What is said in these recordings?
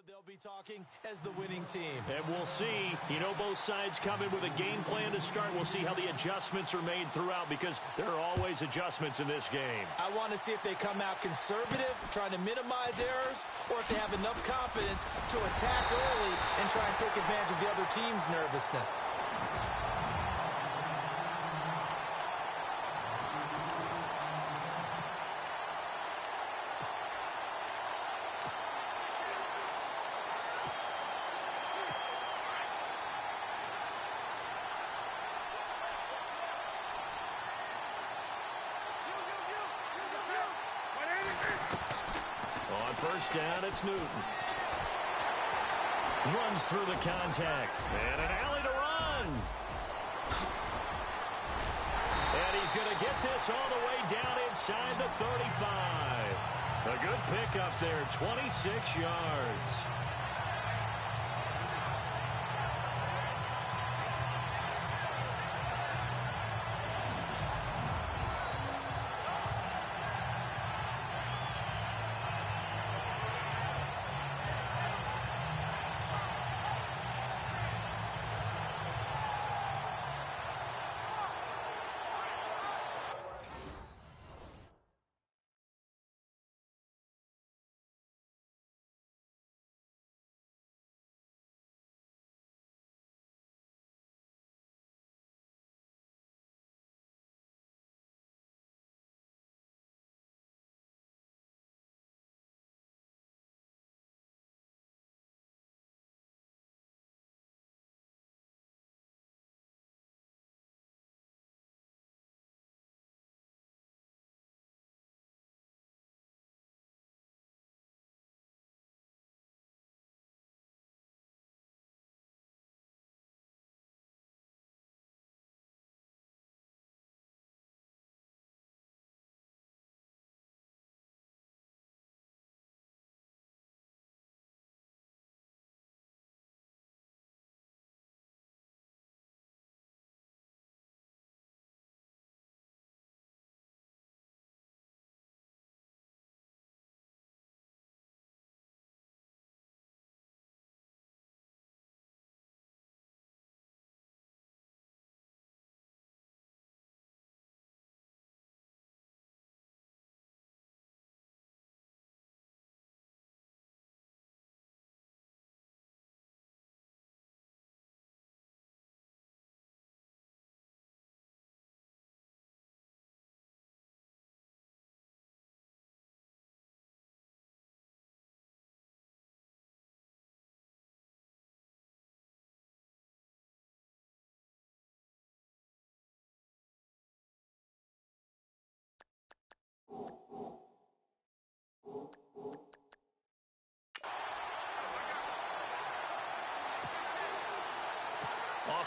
They'll be talking as the winning team. And we'll see. You know, both sides come in with a game plan to start. We'll see how the adjustments are made throughout because there are always adjustments in this game. I want to see if they come out conservative, trying to minimize errors, or if they have enough confidence to attack early and try and take advantage of the other team's nervousness. First down, it's Newton. Runs through the contact. And an alley to run. And he's going to get this all the way down inside the 35. A good pickup there, 26 yards.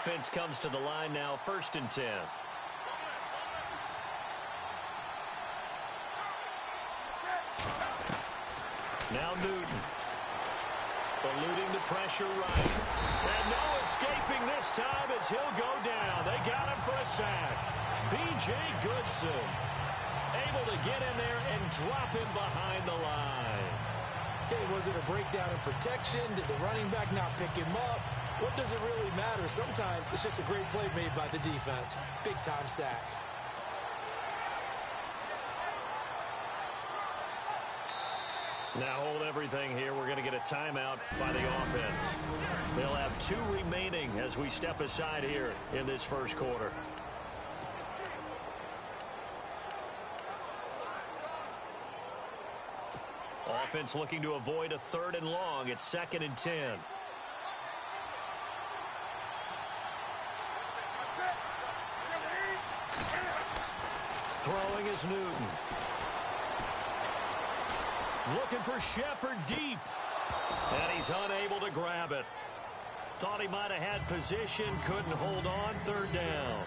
Offense comes to the line now, 1st and 10. Now Newton. Eluding the pressure right. And no escaping this time as he'll go down. They got him for a sack. B.J. Goodson able to get in there and drop him behind the line. Okay, was it a breakdown in protection? Did the running back not pick him up? What does it really matter? Sometimes it's just a great play made by the defense. Big-time sack. Now hold everything here. We're going to get a timeout by the offense. They'll have 2 remaining as we step aside here in this first quarter. Offense looking to avoid a 3rd and long. It's 2nd and 10. Throwing is Newton. Looking for Shepard deep. And he's unable to grab it. Thought he might have had position. Couldn't hold on. 3rd down.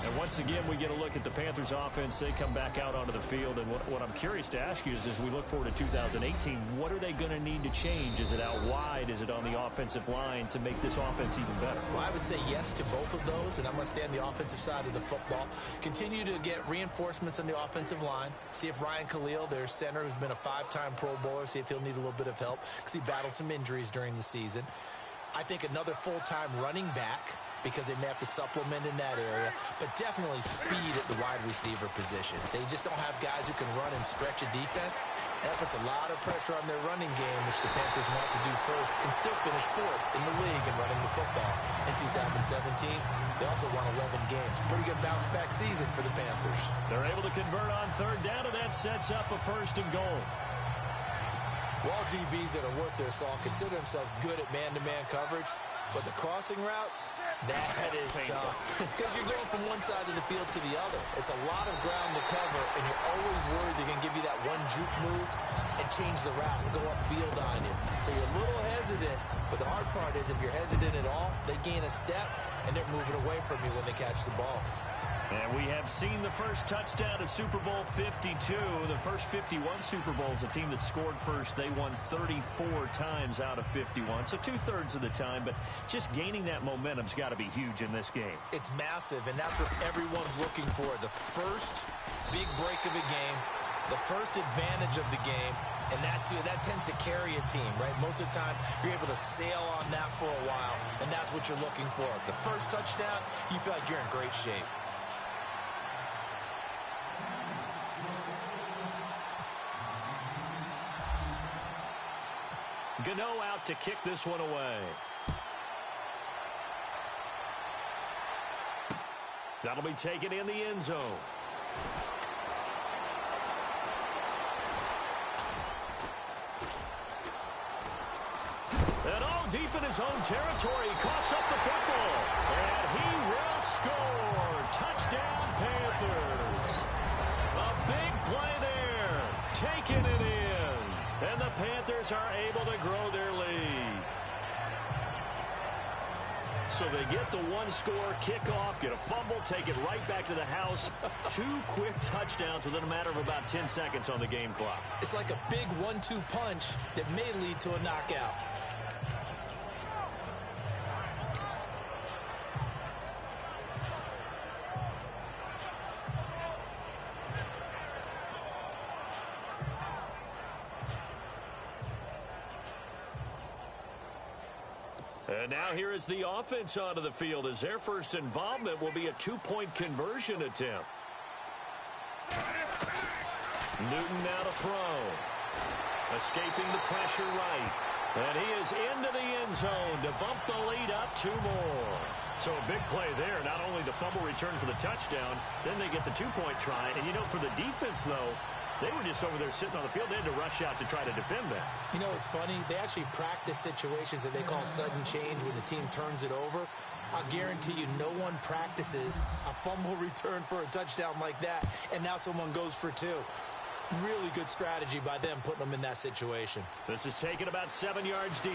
And once again, we get a look at the Panthers offense. They come back out onto the field. And what I'm curious to ask you is, as we look forward to 2018, what are they going to need to change? Is it out wide? Is it on the offensive line to make this offense even better? Well, I would say yes to both of those, and I'm going to stay on the offensive side of the football. Continue to get reinforcements on the offensive line. See if Ryan Khalil, their center, who's been a 5-time Pro Bowler, see if he'll need a little bit of help because he battled some injuries during the season. I think another full-time running back, because they may have to supplement in that area, but definitely speed at the wide receiver position. They just don't have guys who can run and stretch a defense, and that puts a lot of pressure on their running game, which the Panthers want to do first, and still finish 4th in the league in running the football in 2017. They also won 11 games. Pretty good bounce-back season for the Panthers. They're able to convert on 3rd down, and that sets up a 1st and goal. Well, DBs that are worth their salt consider themselves good at man-to-man coverage, but the crossing routes, that is tough. Because you're going from one side of the field to the other. It's a lot of ground to cover, and you're always worried they're going to give you that one juke move and change the route and go upfield on you. So you're a little hesitant, but the hard part is if you're hesitant at all, they gain a step, and they're moving away from you when they catch the ball. And we have seen the first touchdown at Super Bowl 52. The first 51 Super Bowls, a team that scored first, they won 34 times out of 51. So 2/3 of the time, but just gaining that momentum's got to be huge in this game. It's massive, and that's what everyone's looking for. The first big break of a game, the first advantage of the game, and that tends to carry a team, right? Most of the time, you're able to sail on that for a while, and that's what you're looking for. The first touchdown, you feel like you're in great shape. Gano out to kick this one away. That'll be taken in the end zone. And all deep in his own territory, he coughs up the football. And he will score. Touchdown, Panthers. A big play there. Taking it in. And the Panthers are able to grow their lead. So they get the one-score kickoff, get a fumble, take it right back to the house. 2 quick touchdowns within a matter of about 10 seconds on the game clock. It's like a big 1-2 punch that may lead to a knockout. And now here is the offense onto the field as their first involvement will be a 2-point conversion attempt. Newton now to throw. Escaping the pressure right. And he is into the end zone to bump the lead up 2 more. So a big play there. Not only the fumble return for the touchdown, then they get the 2-point try. And, you know, for the defense, though, they were just over there sitting on the field. They had to rush out to try to defend that. You know, it's funny. They actually practice situations that they call sudden change when the team turns it over. I'll guarantee you no one practices a fumble return for a touchdown like that, and now someone goes for 2. Really good strategy by them putting them in that situation. This is taken about 7 yards deep.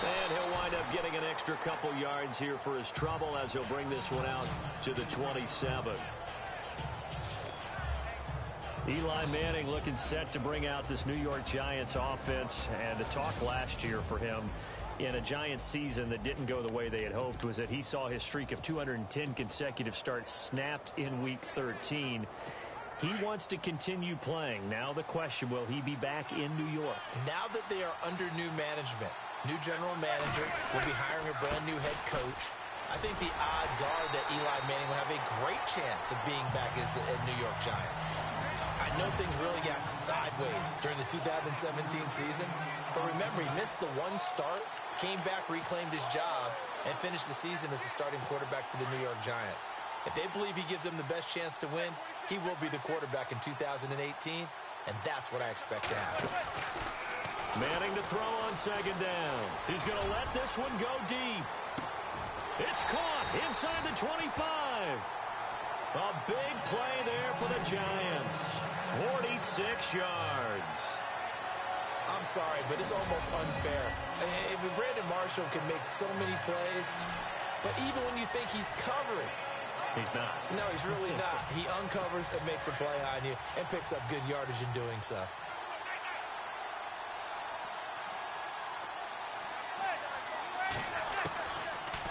And he'll wind up getting an extra couple yards here for his trouble as he'll bring this one out to the 27. Eli Manning looking set to bring out this New York Giants offense. And the talk last year for him in a Giants season that didn't go the way they had hoped was that he saw his streak of 210 consecutive starts snapped in Week 13. He wants to continue playing. Now the question, will he be back in New York? Now that they are under new management, new general manager will be hiring a brand new head coach. I think the odds are that Eli Manning will have a great chance of being back as a New York Giant. I know things really got sideways during the 2017 season, but remember, he missed the 1 start, came back, reclaimed his job, and finished the season as the starting quarterback for the New York Giants. If they believe he gives them the best chance to win, he will be the quarterback in 2018, and that's what I expect to happen. Manning to throw on 2nd down. He's going to let this one go deep. It's caught inside the 25. A big play there for the Giants. 46 yards. I'm sorry, but it's almost unfair. I mean, Brandon Marshall can make so many plays, But even when you think he's covering, he's not. No, he's really not. He uncovers and makes a play on you and picks up good yardage in doing so.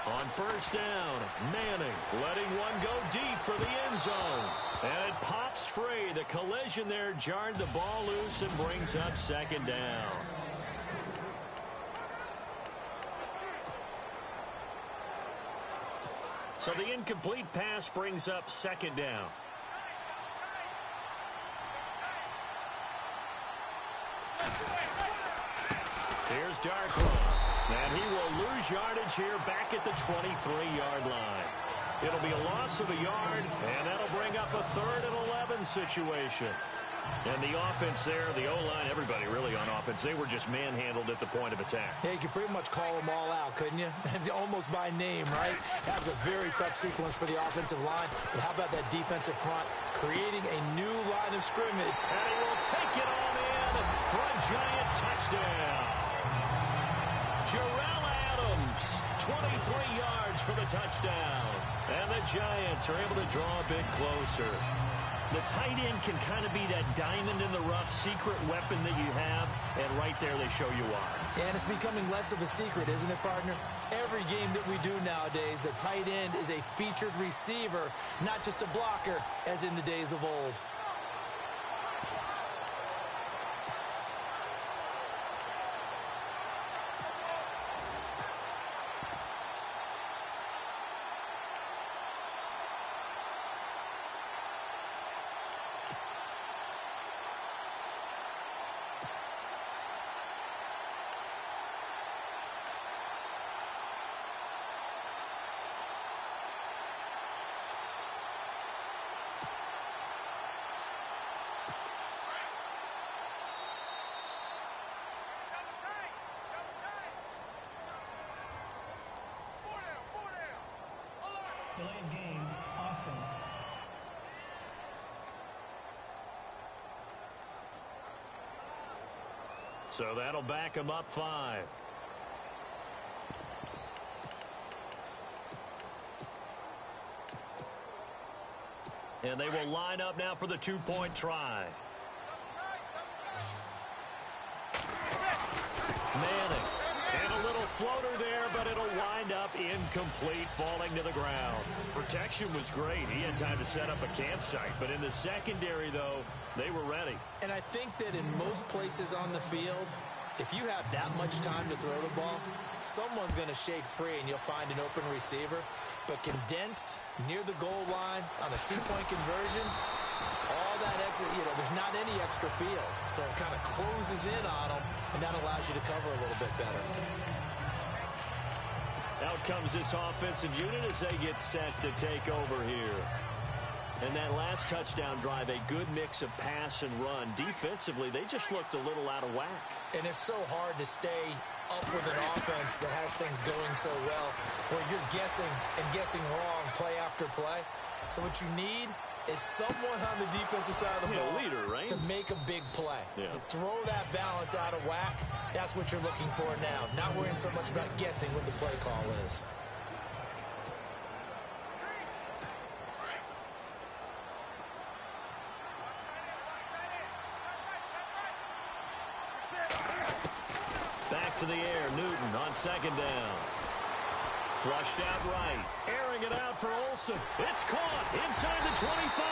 On first down, Manning letting one go deep for the end zone. And it pops free. The collision there jarred the ball loose and brings up second down. So the incomplete pass brings up second down. Here's Darkwa. And he will lose yardage here back at the 23-yard line. It'll be a loss of a yard, and that'll bring up a 3rd and 11 situation. And the offense there, the O-line, everybody really on offense, they were just manhandled at the point of attack. Yeah, you could pretty much call them all out, couldn't you? Almost by name, right? That was a very tough sequence for the offensive line. But how about that defensive front creating a new line of scrimmage? And he will take it on in for a giant touchdown. Jarrell Adams, 23 yards for the touchdown. And the Giants are able to draw a bit closer. The tight end can kind of be that diamond in the rough secret weapon that you have, and right there they show you why. And it's becoming less of a secret, isn't it, partner? Every game that we do nowadays, the tight end is a featured receiver, not just a blocker, as in the days of old. Delay of game, offense. So that'll back him up 5. And they will line up now for the 2-point try. Manning. And a little floater there, but it'll wind up incomplete, falling to the ground. Protection was great. He had time to set up a campsite. But in the secondary, though, they were ready. And I think that in most places on the field, if you have that much time to throw the ball, someone's going to shake free and you'll find an open receiver. But condensed near the goal line on a 2-point conversion, all that exit, there's not any extra field. So it kind of closes in on them, and that allows you to cover a little bit better. Out comes this offensive unit as they get set to take over here. And that last touchdown drive, a good mix of pass and run. Defensively, they just looked a little out of whack. And it's so hard to stay up with an offense that has things going so well, where you're guessing and guessing wrong play after play. So what you need is someone on the defensive side of the ball leader, right? to make a big play. Yeah. Throw that balance out of whack. That's what you're looking for now. Not worrying so much about guessing what the play call is. Back to the air, Newton on second down. Flushed out right. Airing it out for Olsen. It's caught inside the 25.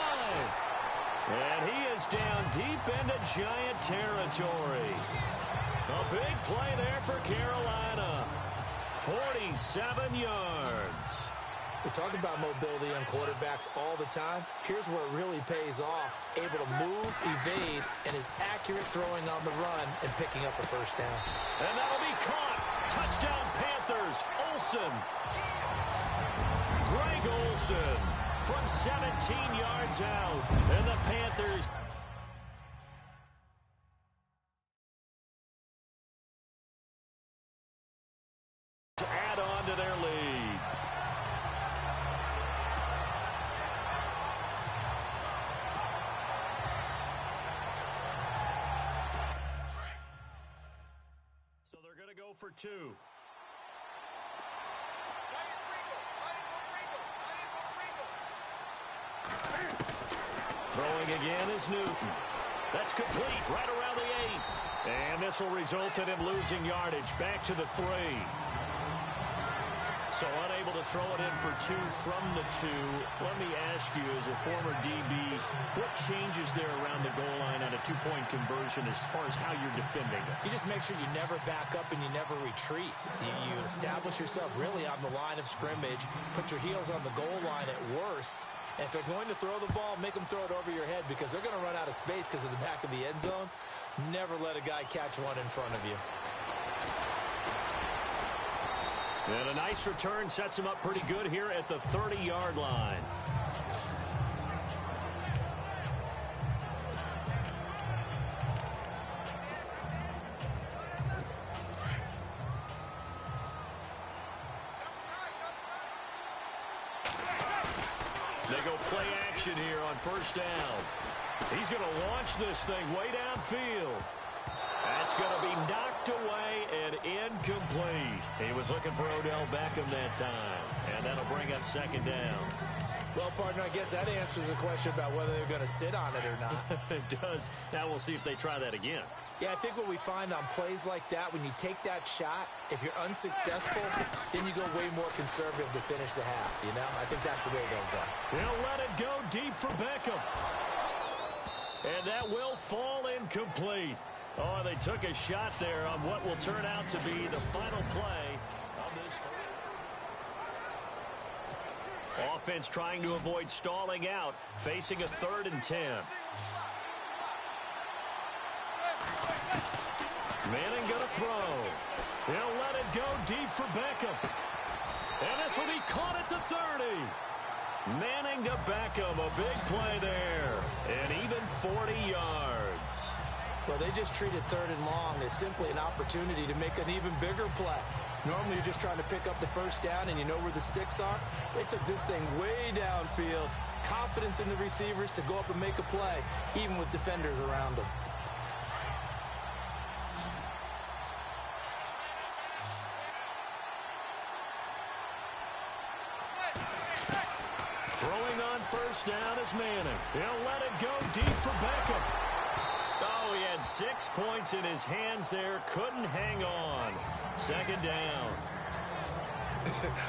And he is down deep into Giant territory. A big play there for Carolina. 47 yards. We talk about mobility on quarterbacks all the time. Here's where it really pays off. Able to move, evade, and is accurate throwing on the run and picking up a first down. And that'll be caught. Touchdown Panthers. Olsen. Greg Olsen from 17 yards out. And the Panthers to add on to their lead. So they're going to go for 2. Throwing again is Newton. That's complete right around the 8. And this will result in him losing yardage back to the 3. So unable to throw it in for 2 from the 2. Let me ask you, as a former DB, what changes there around the goal line on a 2-point conversion as far as how you're defending it? You just make sure you never back up and you never retreat. You establish yourself really on the line of scrimmage, put your heels on the goal line at worst. And if they're going to throw the ball, make them throw it over your head because they're going to run out of space because of the back of the end zone. Never let a guy catch one in front of you. And a nice return sets him up pretty good here at the 30-yard line. They go play action here on first down. He's going to launch this thing way downfield. That's going to be knocked away and incomplete. He was looking for Odell Beckham that time, and that'll bring up second down. Well, partner, I guess that answers the question about whether they're going to sit on it or not. It does. Now we'll see if they try that again. Yeah, I think what we find on plays like that, when you take that shot, if you're unsuccessful, then you go way more conservative to finish the half, you know? I think that's the way they'll go. He'll let it go deep for Beckham. And that will fall incomplete. Oh, they took a shot there on what will turn out to be the final play of this first. Offense trying to avoid stalling out, facing a 3rd and 10. Manning going to throw. He'll let it go deep for Beckham. And this will be caught at the 30. Manning to Beckham, a big play there. And even 40 yards. Well, they just treated 3rd and long as simply an opportunity to make an even bigger play. Normally, you're just trying to pick up the first down and you know where the sticks are. They took this thing way downfield. Confidence in the receivers to go up and make a play, even with defenders around them. Throwing on first down is Manning. He'll let it go deep for Beckham. Oh, he had 6 points in his hands there. Couldn't hang on. Second down.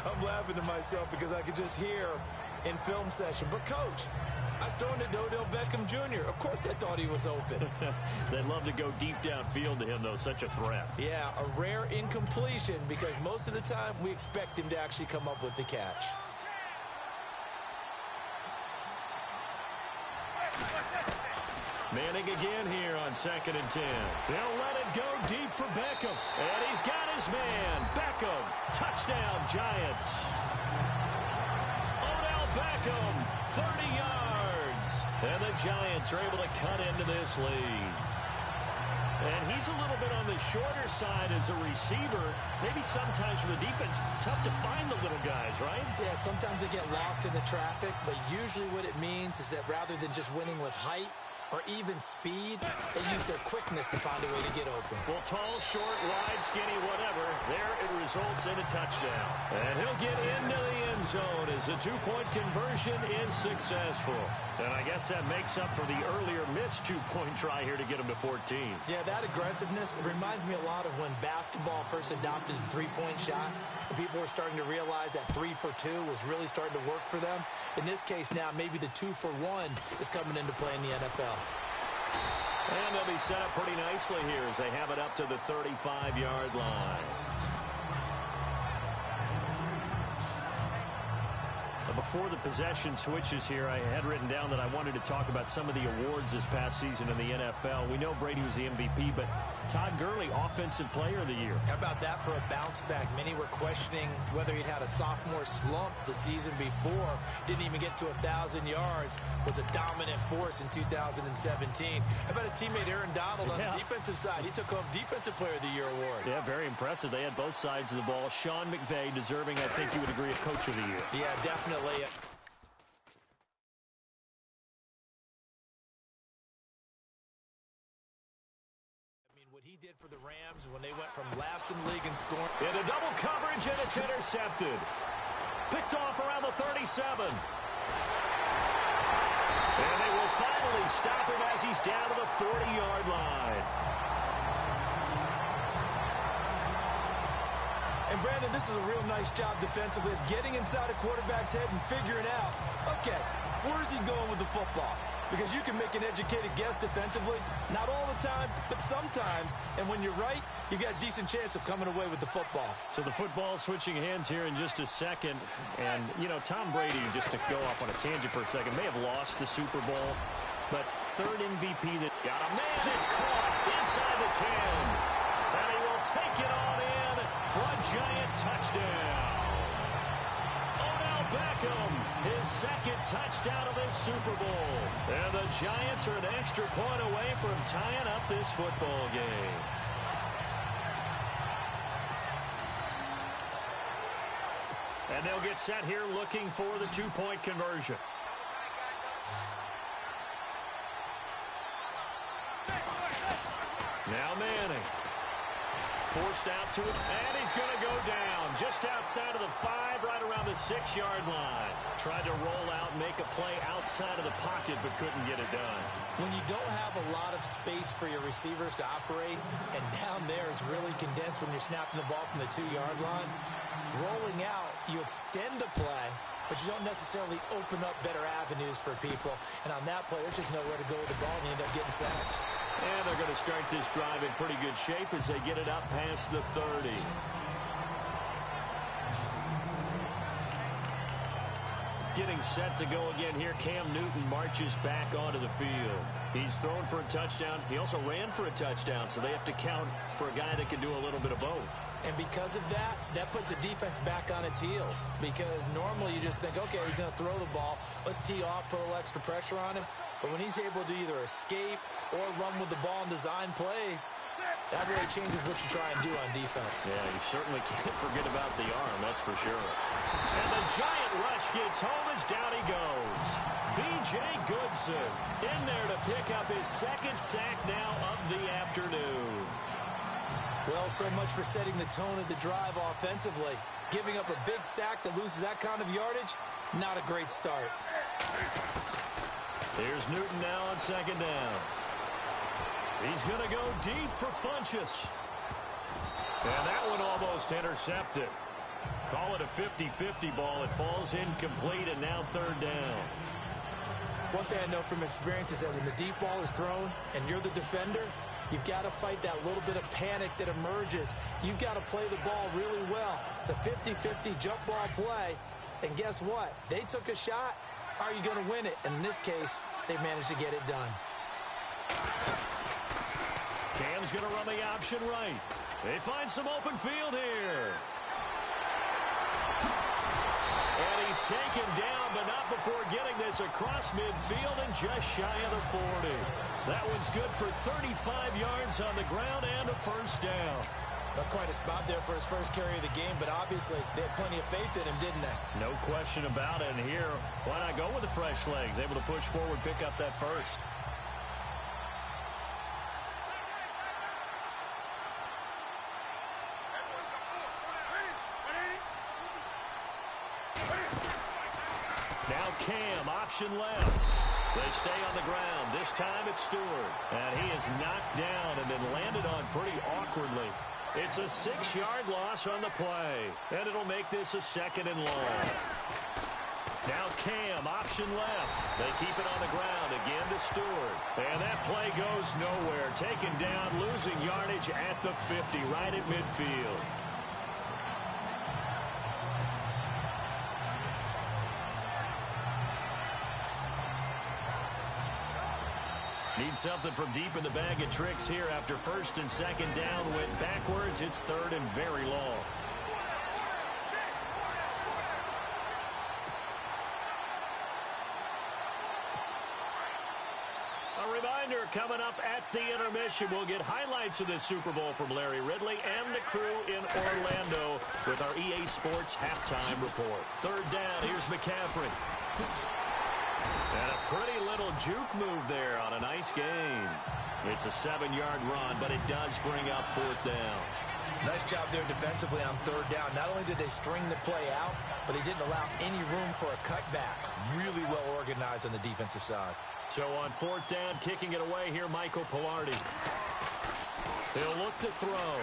I'm laughing to myself because I could just hear in film session. But, Coach, I was throwing it to Odell Beckham Jr. Of course I thought he was open. They'd love to go deep downfield to him, though. Such a threat. Yeah, a rare incompletion because most of the time we expect him to actually come up with the catch. Manning again here on 2nd and 10. They'll let it go deep for Beckham. And he's got his man. Beckham. Touchdown, Giants. Odell Beckham, 30 yards. And the Giants are able to cut into this lead. And he's a little bit on the shorter side as a receiver. Maybe sometimes for the defense, tough to find the little guys, right? Yeah, sometimes they get lost in the traffic, but usually what it means is that rather than just winning with height, or even speed, they use their quickness to find a way to get open. Well, tall, short, wide, skinny, whatever, there it results in a touchdown. And he'll get into the end zone as a 2-point conversion is successful. And I guess that makes up for the earlier missed 2-point try here to get him to 14. Yeah, that aggressiveness, it reminds me a lot of when basketball first adopted the 3-point shot. And people were starting to realize that 3 for 2 was really starting to work for them. In this case now, maybe the 2 for 1 is coming into play in the NFL. And they'll be set up pretty nicely here as they have it up to the 35-yard line. Before the possession switches here, I had written down that I wanted to talk about some of the awards this past season in the NFL. We know Brady was the MVP, but Todd Gurley, Offensive Player of the Year. How about that for a bounce back? Many were questioning whether he'd had a sophomore slump the season before. Didn't even get to 1,000 yards. Was a dominant force in 2017. How about his teammate Aaron Donald on the defensive side? He took home Defensive Player of the Year award. Yeah, very impressive. They had both sides of the ball. Sean McVay deserving, I think you would agree, of Coach of the Year. Yeah, definitely. What he did for the Rams when they went from last in the league in scoring. Into double coverage, and it's intercepted. Picked off around the 37. And they will finally can stop him as he's down to the 40-yard line. And, Brandon, this is a real nice job defensively of getting inside a quarterback's head and figuring out, okay, where's he going with the football? Because you can make an educated guess defensively, not all the time, but sometimes. And when you're right, you've got a decent chance of coming away with the football. So the football switching hands here in just a second. And, you know, Tom Brady, just to go off on a tangent for a second, may have lost the Super Bowl. But third MVP that got a man that's caught inside the 10. And he will take it on in for a giant touchdown. Beckham, his second touchdown of this Super Bowl. And the Giants are an extra point away from tying up this football game. And they'll get set here looking for the two-point conversion. Now Manning. Forced out to it, and he's going to go down just outside of the 5, right around the 6-yard line. Tried to roll out and make a play outside of the pocket, but couldn't get it done. When you don't have a lot of space for your receivers to operate, and down there it's really condensed when you're snapping the ball from the 2-yard line, rolling out, you extend the play, but you don't necessarily open up better avenues for people. And on that play, there's just nowhere to go with the ball, and you end up getting sacked. And they're going to start this drive in pretty good shape as they get it up past the 30. Getting set to go again here. Cam Newton marches back onto the field. He's thrown for a touchdown. He also ran for a touchdown, so they have to count for a guy that can do a little bit of both. And because of that, that puts the defense back on its heels. Because normally you just think, okay, he's going to throw the ball. Let's tee off, put a little extra pressure on him. But when he's able to either escape or run with the ball and design plays, that really changes what you try and do on defense. Yeah, you certainly can't forget about the arm, that's for sure. And the giant rush gets home as down he goes. B.J. Goodson in there to pick up his second sack now of the afternoon. Well, so much for setting the tone of the drive offensively. Giving up a big sack that loses that kind of yardage, not a great start. Here's Newton now on second down. He's going to go deep for Funchess. And that one almost intercepted. Call it a 50-50 ball. It falls incomplete, and now third down. One thing I know from experience is that when the deep ball is thrown and you're the defender, you've got to fight that little bit of panic that emerges. You've got to play the ball really well. It's a 50-50 jump ball play. And guess what? They took a shot. How are you going to win it? And in this case, they managed to get it done. Cam's going to run the option right. They find some open field here. And he's taken down, but not before getting this across midfield and just shy of the 40. That one's good for 35 yards on the ground and a first down. That's quite a spot there for his first carry of the game, but obviously they had plenty of faith in him, didn't they? No question about it. And here, why not go with the fresh legs? Able to push forward, pick up that first. Now Cam, option left. They stay on the ground. This time it's Stewart. And he is knocked down and then landed on pretty awkwardly. It's a 6-yard loss on the play. And it'll make this a second and long. Now Cam, option left. They keep it on the ground again to Stewart. And that play goes nowhere. Taken down, losing yardage at the 50, right at midfield. Need something from deep in the bag of tricks here after first and second down went backwards. It's third and very long. A reminder coming up at the intermission. We'll get highlights of this Super Bowl from Larry Ridley and the crew in Orlando with our EA Sports halftime report. Third down, here's McCaffrey. And a pretty little juke move there on a nice game. It's a 7-yard run, but it does bring up fourth down. Nice job there defensively on third down. Not only did they string the play out, but they didn't allow any room for a cutback. Really well organized on the defensive side. So on fourth down, kicking it away here, Michael Palardy. He'll look to throw.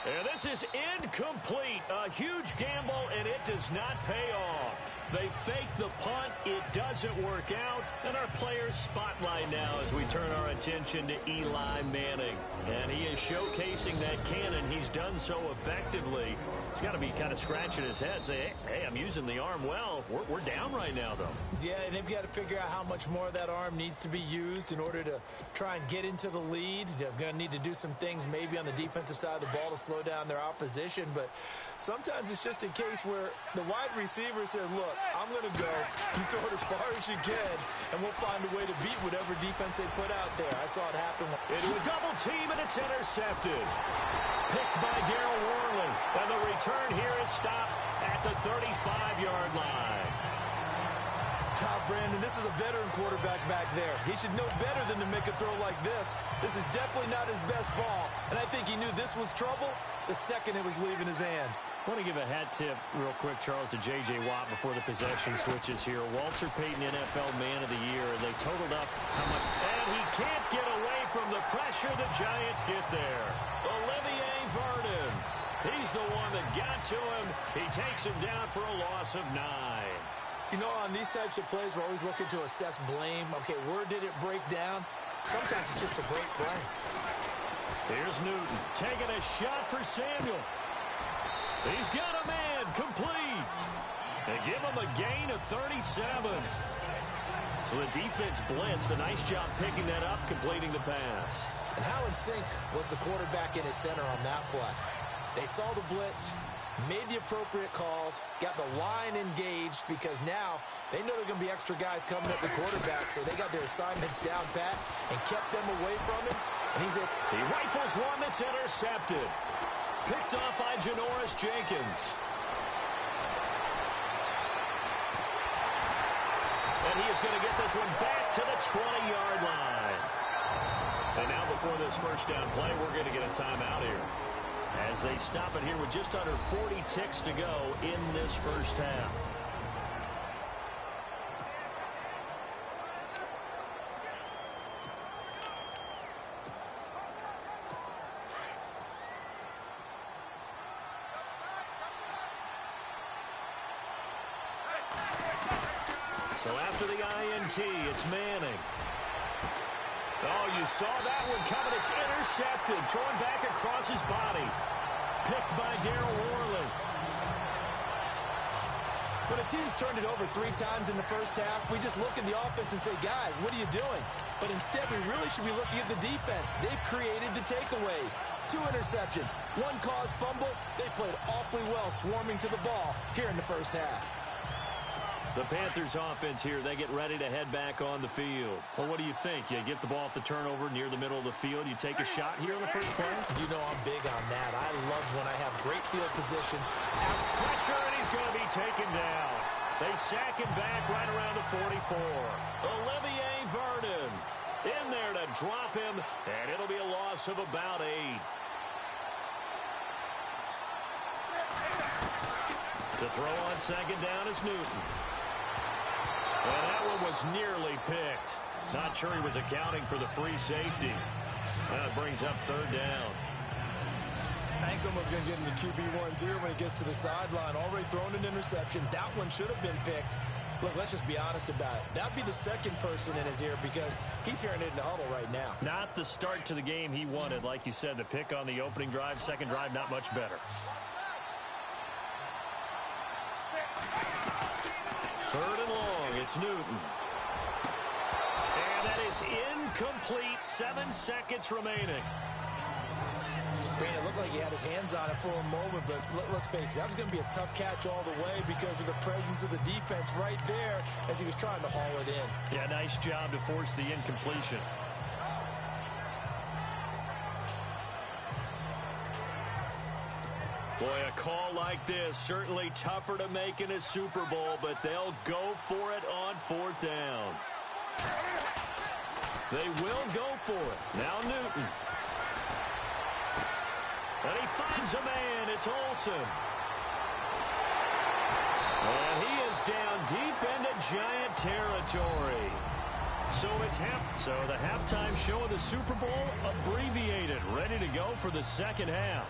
And this is incomplete. A huge gamble, and it does not pay off. They fake the punt. It doesn't work out. And our players spotlight now as we turn our attention to Eli Manning. And he is showcasing that cannon. He's done so effectively. He's got to be kind of scratching his head, saying, hey, I'm using the arm well. We're down right now, though. Yeah, and they've got to figure out how much more of that arm needs to be used in order to try and get into the lead. They're going to need to do some things maybe on the defensive side of the ball to slow down their opposition. But sometimes it's just a case where the wide receiver says, look, I'm going to go. You throw it as far as you can, and we'll find a way to beat whatever defense they put out there. I saw it happen. Into a double team, and it's intercepted. Picked by Darryl Worley. And the return here is stopped at the 35-yard line. Brandon, this is a veteran quarterback back there. He should know better than to make a throw like this. This is definitely not his best ball, and I think he knew this was trouble the second it was leaving his hand. I want to give a hat tip real quick, Charles, to J.J. Watt before the possession switches here. Walter Payton, NFL Man of the Year. They totaled up how much. And he can't get away from the pressure. The Giants get there. Olivier Vernon. He's the one that got to him. He takes him down for a loss of 9. You know, on these types of plays, we're always looking to assess blame. Okay, where did it break down? Sometimes it's just a great play. Here's Newton taking a shot for Samuel. He's got a man complete. They give him a gain of 37. So the defense blitzed. A nice job picking that up, completing the pass. And how in sync was the quarterback in his center on that play? They saw the blitz, made the appropriate calls, got the line engaged because now they know there are going to be extra guys coming at the quarterback, so they got their assignments down pat and kept them away from him. And he's at. He rifles one that's intercepted. Picked off by Janoris Jenkins. And he is going to get this one back to the 20-yard line. And now before this first down play, we're going to get a timeout here, as they stop it here with just under 40 ticks to go in this first half. So after the INT, it's Manning. Oh, you saw that one coming. It's intercepted. Thrown back across his body. Picked by Darryl Worley. When a team's turned it over 3 times in the first half, we just look at the offense and say, guys, what are you doing? But instead, we really should be looking at the defense. They've created the takeaways. 2 interceptions, 1 caused fumble. They played awfully well swarming to the ball here in the first half. The Panthers offense here, they get ready to head back on the field. Well, what do you think? You get the ball off the turnover near the middle of the field. You take a shot here in the first play? You know I'm big on that. I love when I have great field position. Pressure, and he's going to be taken down. They sack him back right around the 44. Olivier Vernon in there to drop him, and it'll be a loss of about 8. To throw on second down is Newton. And that one was nearly picked. Not sure he was accounting for the free safety. That brings up third down. I think someone's going to get into QB1's ear when he gets to the sideline. Already thrown an interception. That one should have been picked. Look, let's just be honest about it. That'd be the second person in his ear because he's hearing it in the huddle right now. Not the start to the game he wanted. Like you said, the pick on the opening drive, second drive, not much better. Third and long, it's Newton. And that is incomplete. 7 seconds remaining. Brandon, it looked like he had his hands on it for a moment, but let's face it, that was going to be a tough catch all the way because of the presence of the defense right there as he was trying to haul it in. Yeah, nice job to force the incompletion. Boy, a call like this, certainly tougher to make in a Super Bowl, but they'll go for it on 4th down. They will go for it. Now Newton. And he finds a man. It's Olsen. And he is down deep into Giant territory. So the halftime show of the Super Bowl abbreviated, ready to go for the second half.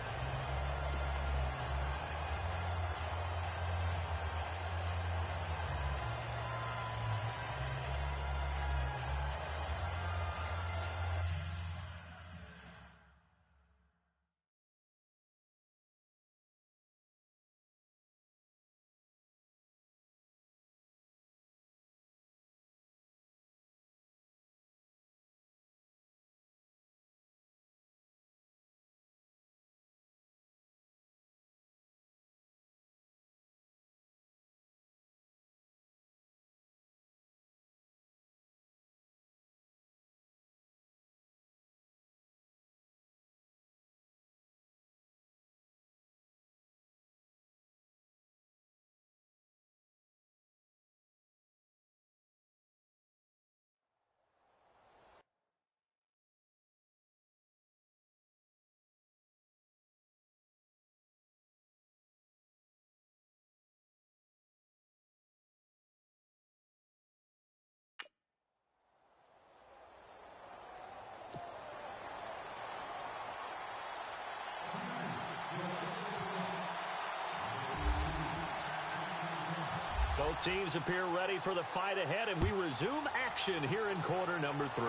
Both teams appear ready for the fight ahead, and we resume action here in quarter number 3.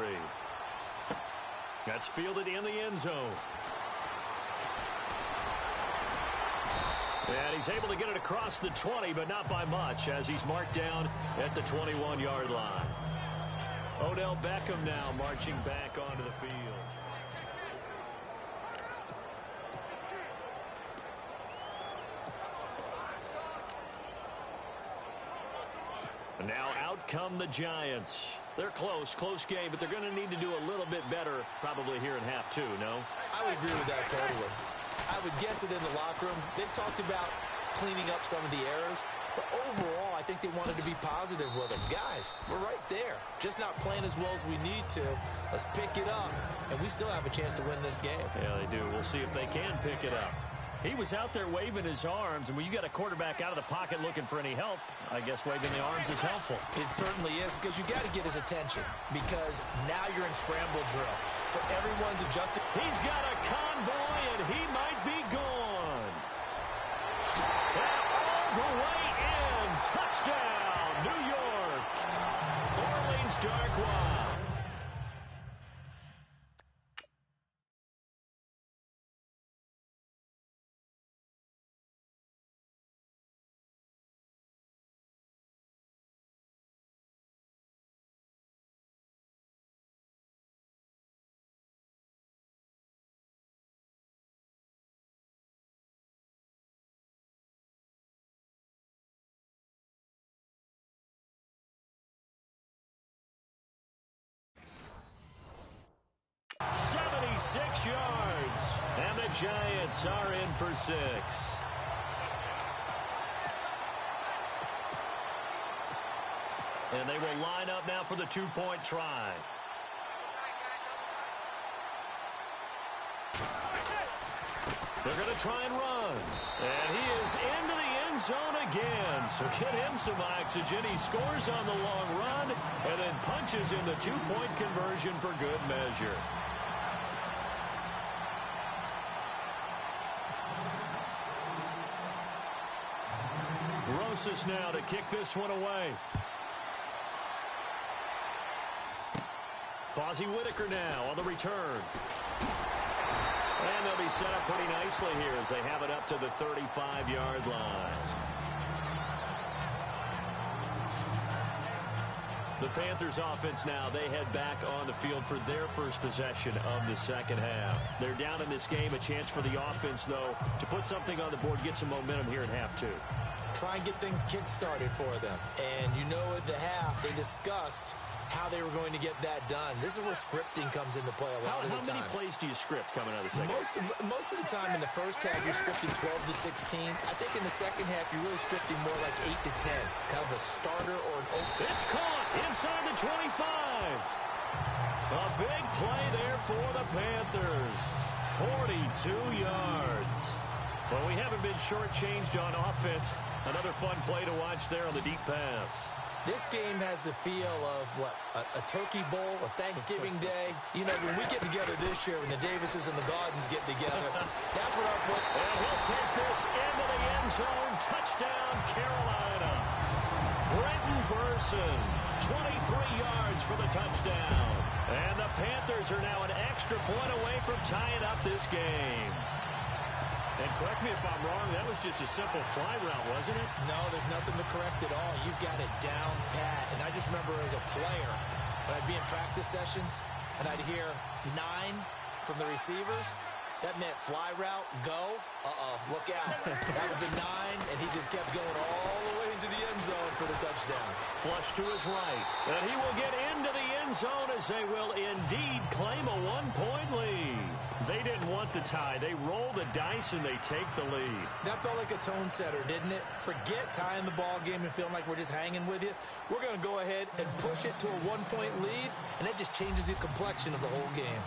That's fielded in the end zone. And he's able to get it across the 20, but not by much, as he's marked down at the 21-yard line. Odell Beckham now marching back onto the field. And now out come the Giants. They're close game, but they're going to need to do a little bit better probably here in half 2, no? I would agree with that totally. I would guess it in the locker room. They talked about cleaning up some of the errors, but overall, I think they wanted to be positive with them. Guys, we're right there. Just not playing as well as we need to. Let's pick it up, and we still have a chance to win this game. Yeah, they do. We'll see if they can pick it up. He was out there waving his arms, and when you got a quarterback out of the pocket looking for any help, I guess waving the arms is helpful. It certainly is, because you got to get his attention, because now you're in scramble drill. So everyone's adjusted. He's got a convoy, and he might be gone. And all the way in. Touchdown, New York. Orleans Darkwa. Six yards, and the Giants are in for 6. And they will line up now for the 2-point try. They're going to try and run. And he is into the end zone again. So get him some oxygen. He scores on the long run and then punches in the 2-point conversion for good measure. Rosas now to kick this one away. Fozzie Whitaker now on the return. And they'll be set up pretty nicely here as they have it up to the 35-yard line. The Panthers offense now, they head back on the field for their first possession of the second half. They're down in this game. A chance for the offense, though, to put something on the board, get some momentum here in half 2. Try and get things kick-started for them. And you know at the half, they discussed how they were going to get that done. This is where scripting comes into play a lot of the time. How many plays do you script coming out of the second half? Most of the time in the first half, you're scripting 12 to 16. I think in the second half, you're really scripting more like 8 to 10. Kind of a starter or an open. It's caught inside the 25. A big play there for the Panthers. 42 yards. Well, we haven't been shortchanged on offense. Another fun play to watch there on the deep pass. This game has the feel of, what, a turkey bowl, a Thanksgiving day. You know, when we get together this year, when the Davises and the Gaudens get together, that's what our foot. And he'll take this into the end zone. Touchdown, Carolina. Brenton Bersin, 23 yards for the touchdown. And the Panthers are now an extra point away from tying up this game. And correct me if I'm wrong, that was just a simple fly route, wasn't it? No, there's nothing to correct at all. You've got it down pat. And I just remember as a player, when I'd be in practice sessions, and I'd hear 9 from the receivers, that meant fly route, go, look out. That was the 9, and he just kept going all the way into the end zone for the touchdown. Flush to his right, and he will get into the end zone as they will indeed claim a 1-point lead. They didn't want the tie. They roll the dice, and they take the lead. That felt like a tone setter, didn't it? Forget tying the ball game and feeling like we're just hanging with you. We're going to go ahead and push it to a 1-point lead, and that just changes the complexion of the whole game.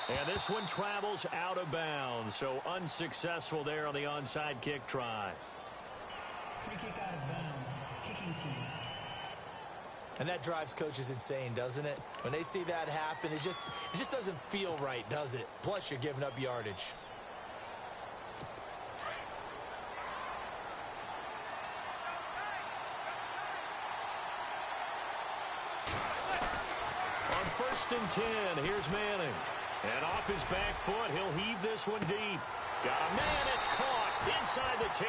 And this one travels out of bounds, so unsuccessful there on the onside kick try. Free kick out of bounds. Kicking team. And that drives coaches insane, doesn't it? When they see that happen, it just doesn't feel right, does it? Plus, you're giving up yardage. On 1st and 10, here's Manning. And off his back foot, he'll heave this one deep. Got a man, it's caught inside the 10.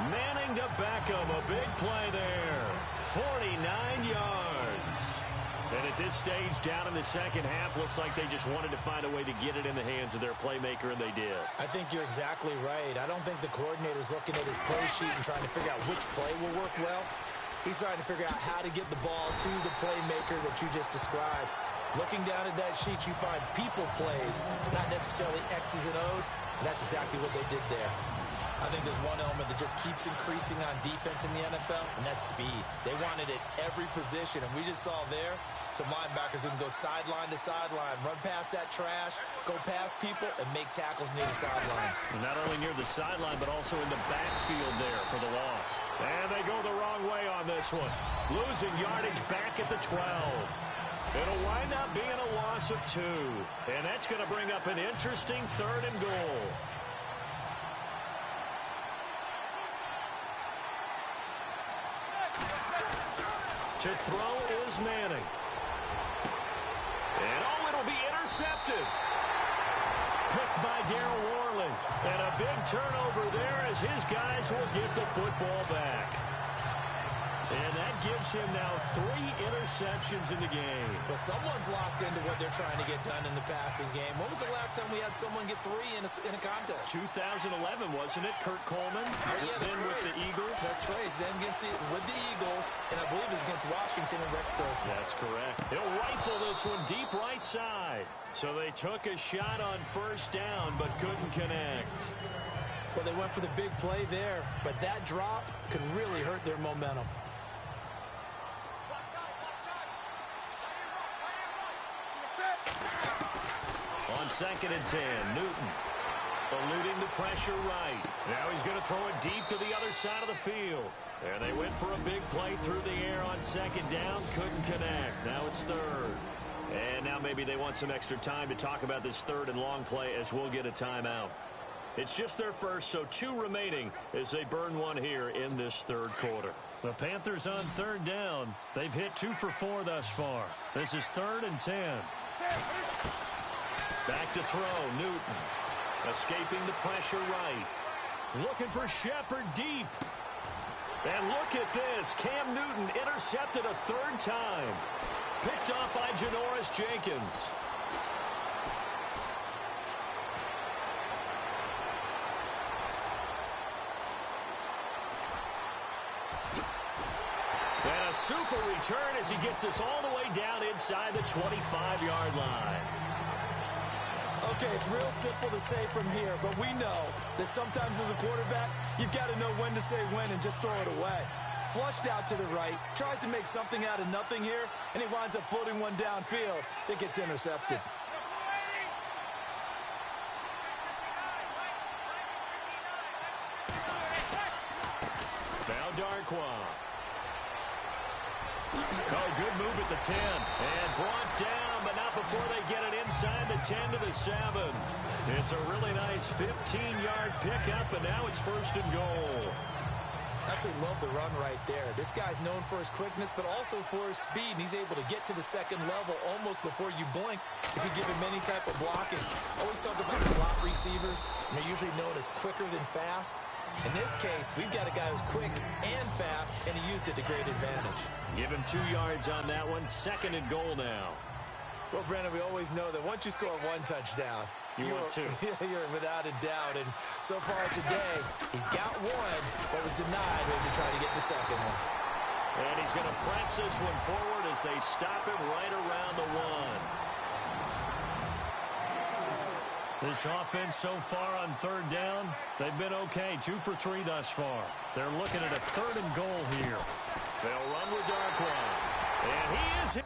Manning to Beckham, a big play there. 49 yards. And at this stage, down in the second half, looks like they just wanted to find a way to get it in the hands of their playmaker, and they did. I think you're exactly right. I don't think the coordinator's looking at his play sheet and trying to figure out which play will work well. He's trying to figure out how to get the ball to the playmaker that you just described. Looking down at that sheet, you find people plays, not necessarily X's and O's, and that's exactly what they did there. I think there's one element that just keeps increasing on defense in the NFL, and that's speed. They want it at every position, and we just saw there some linebackers who can go sideline to sideline, run past that trash, go past people, and make tackles near the sidelines. And not only near the sideline, but also in the backfield there for the loss. And they go the wrong way on this one. Losing yardage back at the 12. It'll wind up being a loss of 2. And that's going to bring up an interesting 3rd and goal. To throw is Manning. And it'll be intercepted. Picked by Darryl Worley. And a big turnover there as his guys will get the football back. And that gives him now 3 interceptions in the game. But someone's locked into what they're trying to get done in the passing game. When was the last time we had someone get 3 in a contest? 2011, wasn't it? Kurt Coleman. Yeah, then right. with the Eagles. That's right. Then with the Eagles, and I believe it's against Washington and Rex Grossman. That's correct. He'll rifle this one deep right side. So they took a shot on 1st down, but couldn't connect. Well, they went for the big play there, but that drop could really hurt their momentum. On 2nd and 10, Newton eluding the pressure right. Now he's going to throw it deep to the other side of the field. And they went for a big play through the air on 2nd down. Couldn't connect. Now it's 3rd. And now maybe they want some extra time to talk about this 3rd and long play as we'll get a timeout. It's just their first, so 2 remaining as they burn one here in this 3rd quarter. The Panthers on 3rd down. They've hit 2 for 4 thus far. This is 3rd and 10. Back to throw, Newton. Escaping the pressure right. Looking for Shepard deep. And look at this. Cam Newton intercepted a 3rd time. Picked off by Janoris Jenkins. And a super return as he gets us all the way down inside the 25-yard line. Okay, it's real simple to say from here, but we know that sometimes as a quarterback, you've got to know when to say when and just throw it away. Flushed out to the right, tries to make something out of nothing here, and he winds up floating one downfield that gets intercepted. Darkwa. Oh, good move at the 10. And brought down, but not before they get it inside the 10 to the 7. It's a really nice 15-yard pickup, and now it's 1st and goal. Absolutely love the run right there. This guy's known for his quickness, but also for his speed, and he's able to get to the second level almost before you blink if you give him any type of blocking. Always talk about slot receivers, and they're usually known as quicker than fast. In this case, we've got a guy who's quick and fast, and he used it to great advantage. Give him 2 yards on that one. 2nd and goal now. Well, Brandon, we always know that once you score 1 touchdown, you want 2. You're without a doubt. And so far today, he's got 1, but was denied as he tried to get the second one. And he's going to press this one forward as they stop him right around the 1. This offense so far on 3rd down, they've been okay. 2 for 3 thus far. They're looking at a 3rd and goal here. They'll run with Darkwa. And he is hit.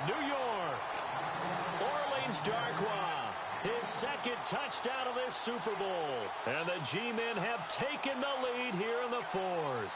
New York. Orleans Darkwa, his second touchdown of this Super Bowl. And the G-men have taken the lead here in the fourth.